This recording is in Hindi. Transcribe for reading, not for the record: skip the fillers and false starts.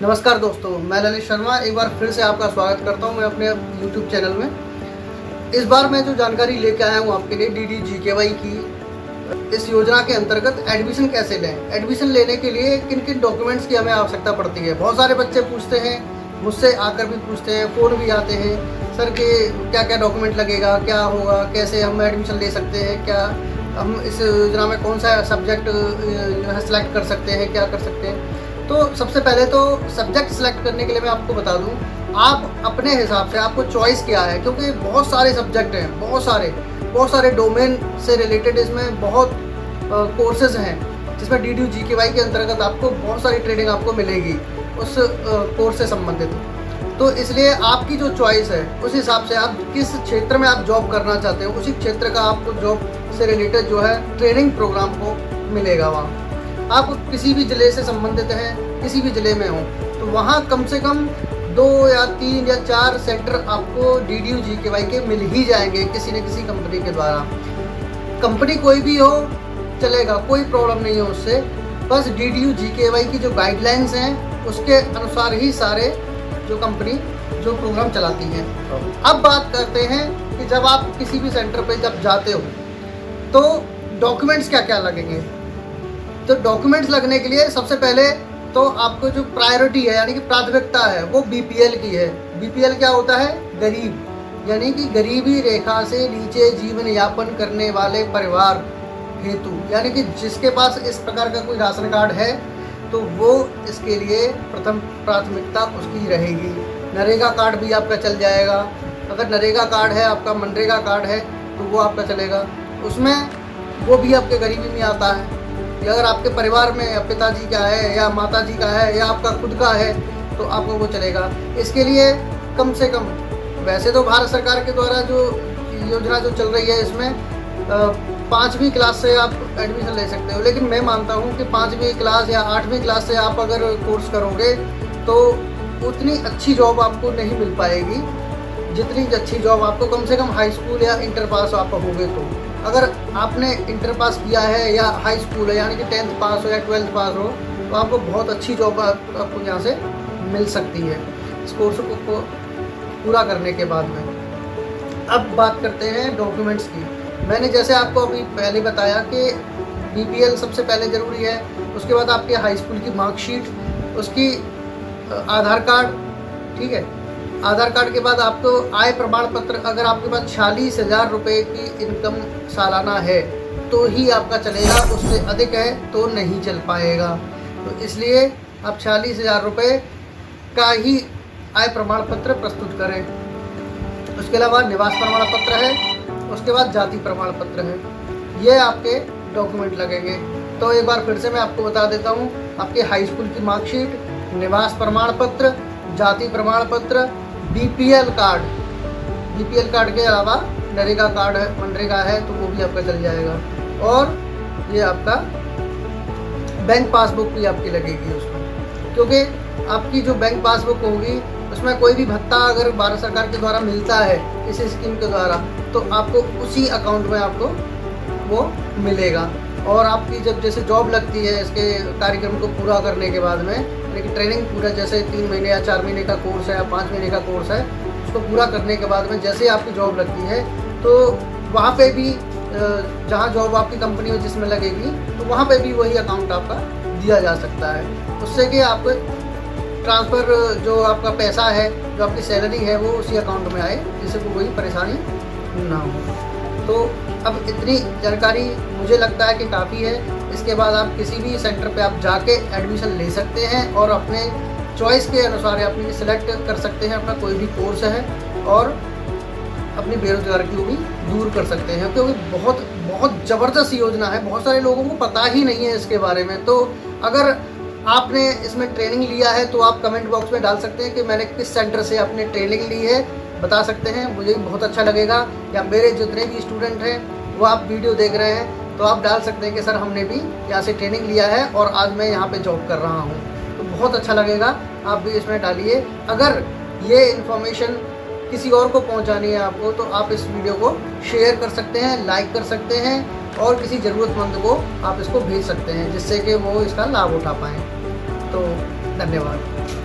नमस्कार दोस्तों, मैं ललित शर्मा एक बार फिर से आपका स्वागत करता हूं मैं अपने YouTube चैनल में। इस बार मैं जो जानकारी लेके आया हूं आपके लिए DDGKY की इस योजना के अंतर्गत एडमिशन कैसे लें। एडमिशन लेने के लिए किन किन डॉक्यूमेंट्स की हमें आवश्यकता पड़ती है। बहुत सारे बच्चे पूछते हैं, मुझसे आकर भी पूछते हैं, फ़ोन भी आते हैं, सर के क्या क्या डॉक्यूमेंट लगेगा, क्या होगा, कैसे हम एडमिशन ले सकते हैं, क्या हम इस योजना में कौन सा सब्जेक्ट सेलेक्ट कर सकते हैं, क्या कर सकते हैं। तो सबसे पहले तो सब्जेक्ट सेलेक्ट करने के लिए मैं आपको बता दूं, आप अपने हिसाब से आपको चॉइस क्या है, क्योंकि बहुत सारे सब्जेक्ट हैं, बहुत सारे डोमेन से रिलेटेड इसमें बहुत कोर्सेज हैं, जिसमें DDGKY के अंतर्गत आपको बहुत सारी ट्रेनिंग आपको मिलेगी उस कोर्स से संबंधित। तो इसलिए आपकी जो चॉइस है उस हिसाब से आप किस क्षेत्र में आप जॉब करना चाहते हो, उसी क्षेत्र का आपको जॉब से रिलेटेड जो है ट्रेनिंग प्रोग्राम को मिलेगा। वहाँ आप किसी भी ज़िले से संबंधित हैं, किसी भी ज़िले में हो, तो वहाँ कम से कम 2 या 3 या 4 सेंटर आपको DDGKY के मिल ही जाएंगे किसी न किसी कंपनी के द्वारा। कंपनी कोई भी हो चलेगा, कोई प्रॉब्लम नहीं है उससे, बस DDGKY की जो गाइडलाइंस हैं उसके अनुसार ही सारे जो कंपनी जो प्रोग्राम चलाती हैं। अब बात करते हैं कि जब आप किसी भी सेंटर पे जब जाते हो तो डॉक्यूमेंट्स क्या क्या लगेंगे। तो डॉक्यूमेंट्स लगने के लिए सबसे पहले तो आपको जो प्रायोरिटी है यानी कि प्राथमिकता है वो BPL की है। BPL क्या होता है? गरीब, यानी कि गरीबी रेखा से नीचे जीवन यापन करने वाले परिवार हेतु, यानी कि जिसके पास इस प्रकार का कोई राशन कार्ड है तो वो इसके लिए प्रथम प्राथमिकता उसकी रहेगी। नरेगा कार्ड भी आपका चल जाएगा। अगर नरेगा कार्ड है, आपका मनरेगा कार्ड है तो वो आपका चलेगा, उसमें वो भी आपके गरीबी में आता है। अगर आपके परिवार में पिताजी का है या माताजी का है या आपका खुद का है तो आपको वो चलेगा। इसके लिए कम से कम, वैसे तो भारत सरकार के द्वारा जो योजना जो चल रही है इसमें 5वीं क्लास से आप एडमिशन ले सकते हो, लेकिन मैं मानता हूँ कि 5वीं क्लास या 8वीं क्लास से आप अगर कोर्स करोगे तो उतनी अच्छी जॉब आपको नहीं मिल पाएगी जितनी अच्छी जॉब आपको कम से कम हाई स्कूल या इंटर पास आप होगे। तो अगर आपने इंटर पास किया है या हाई स्कूल है यानी कि 10th पास हो या 12th पास हो तो आपको बहुत अच्छी जॉब आपको यहाँ से मिल सकती है इस कोर्स को पूरा करने के बाद में। अब बात करते हैं डॉक्यूमेंट्स की। मैंने जैसे आपको अभी पहले बताया कि BPL सबसे पहले ज़रूरी है, उसके बाद आपके हाई स्कूल की मार्कशीट, उसकी आधार कार्ड, ठीक है। आधार कार्ड के बाद आपको आय प्रमाण पत्र, अगर आपके पास 46,000 रुपये की इनकम सालाना है तो ही आपका चलेगा, उससे अधिक है तो नहीं चल पाएगा। तो इसलिए आप 46,000 रुपये का ही आय प्रमाण पत्र प्रस्तुत करें। उसके अलावा निवास प्रमाण पत्र है, उसके बाद जाति प्रमाण पत्र है, ये आपके डॉक्यूमेंट लगेंगे। तो एक बार फिर से मैं आपको बता देता हूँ, आपके हाई स्कूल की मार्कशीट, निवास प्रमाण पत्र, जाति प्रमाण पत्र, BPL कार्ड के अलावा नरेगा कार्ड है, मनरेगा है तो वो भी आपका चल जाएगा। और ये आपका बैंक पासबुक भी आपकी लगेगी उसमें, क्योंकि आपकी जो बैंक पासबुक होगी उसमें कोई भी भत्ता अगर भारत सरकार के द्वारा मिलता है इस स्कीम के द्वारा तो आपको उसी अकाउंट में आपको वो मिलेगा। और आपकी जब जैसे जॉब लगती है इसके कार्यक्रम को पूरा करने के बाद में, लेकिन ट्रेनिंग पूरा जैसे 3 महीने या 4 महीने का कोर्स है या 5 महीने का कोर्स है, उसको पूरा करने के बाद में जैसे आपकी जॉब लगती है तो वहाँ पे भी जहाँ जॉब आपकी कंपनी में जिसमें लगेगी तो वहाँ पे भी वही अकाउंट आपका दिया जा सकता है, उससे कि आपको ट्रांसफ़र जो आपका पैसा है, जो आपकी सैलरी है वो उसी अकाउंट में आए, जिससे कोई परेशानी ना हो। तो अब इतनी जानकारी मुझे लगता है कि काफ़ी है। इसके बाद आप किसी भी सेंटर पे आप जाके एडमिशन ले सकते हैं और अपने चॉइस के अनुसार अपनी सिलेक्ट कर सकते हैं अपना कोई भी कोर्स है और अपनी बेरोजगारी को भी दूर कर सकते हैं, क्योंकि बहुत ज़बरदस्त योजना है। बहुत सारे लोगों को पता ही नहीं है इसके बारे में। तो अगर आपने इसमें ट्रेनिंग लिया है तो आप कमेंट बॉक्स में डाल सकते हैं कि मैंने किस सेंटर से अपने ट्रेनिंग ली है, बता सकते हैं, मुझे बहुत अच्छा लगेगा। या मेरे जितने भी स्टूडेंट हैं वो आप वीडियो देख रहे हैं तो आप डाल सकते हैं कि सर हमने भी यहाँ से ट्रेनिंग लिया है और आज मैं यहाँ पे जॉब कर रहा हूँ, तो बहुत अच्छा लगेगा। आप भी इसमें डालिए। अगर ये इन्फॉर्मेशन किसी और को पहुँचानी है आपको तो आप इस वीडियो को शेयर कर सकते हैं, लाइक कर सकते हैं और किसी ज़रूरतमंद को आप इसको भेज सकते हैं जिससे कि वो इसका लाभ उठा पाएँ। तो धन्यवाद।